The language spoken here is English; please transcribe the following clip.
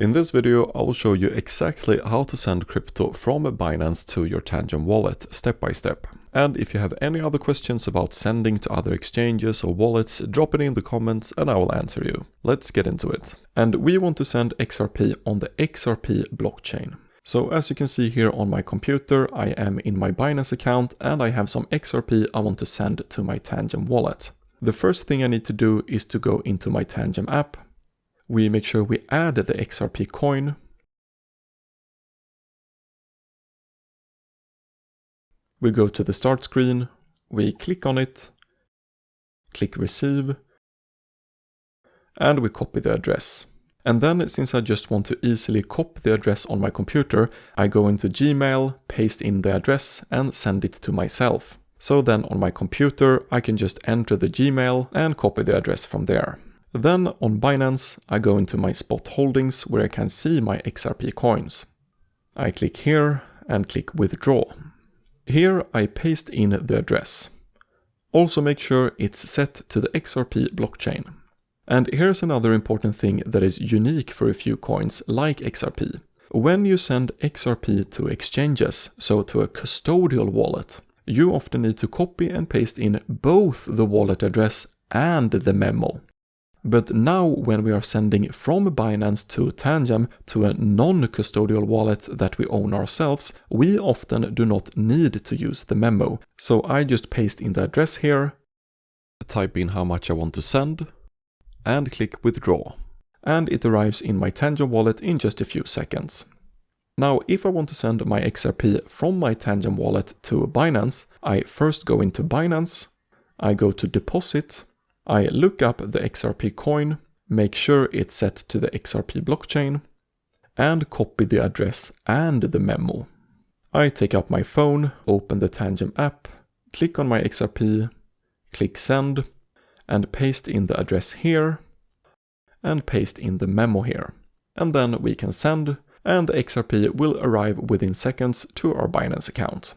In this video, I'll show you exactly how to send crypto from Binance to your Tangem wallet step by step. And if you have any other questions about sending to other exchanges or wallets, drop it in the comments and I will answer you. Let's get into it. And we want to send XRP on the XRP blockchain. So as you can see here on my computer, I am in my Binance account and I have some XRP I want to send to my Tangem wallet. The first thing I need to do is to go into my Tangem app. We make sure we add the XRP coin. We go to the start screen, we click on it, click receive, and we copy the address. And then, since I just want to easily copy the address on my computer, I go into Gmail, paste in the address, and send it to myself. So then on my computer, I can just enter the Gmail and copy the address from there. Then on Binance, I go into my spot holdings where I can see my XRP coins. I click here and click withdraw. Here I paste in the address. Also make sure it's set to the XRP blockchain. And here's another important thing that is unique for a few coins like XRP. When you send XRP to exchanges, so to a custodial wallet, you often need to copy and paste in both the wallet address and the memo. But now when we are sending from Binance to Tangem to a non-custodial wallet that we own ourselves, we often do not need to use the memo. So I just paste in the address here, type in how much I want to send, and click withdraw. And it arrives in my Tangem wallet in just a few seconds. Now, if I want to send my XRP from my Tangem wallet to Binance, I first go into Binance, I go to deposit, I look up the XRP coin, make sure it's set to the XRP blockchain, and copy the address and the memo. I take up my phone, open the Tangem app, click on my XRP, click send, and paste in the address here, and paste in the memo here. And then we can send, and the XRP will arrive within seconds to our Binance account.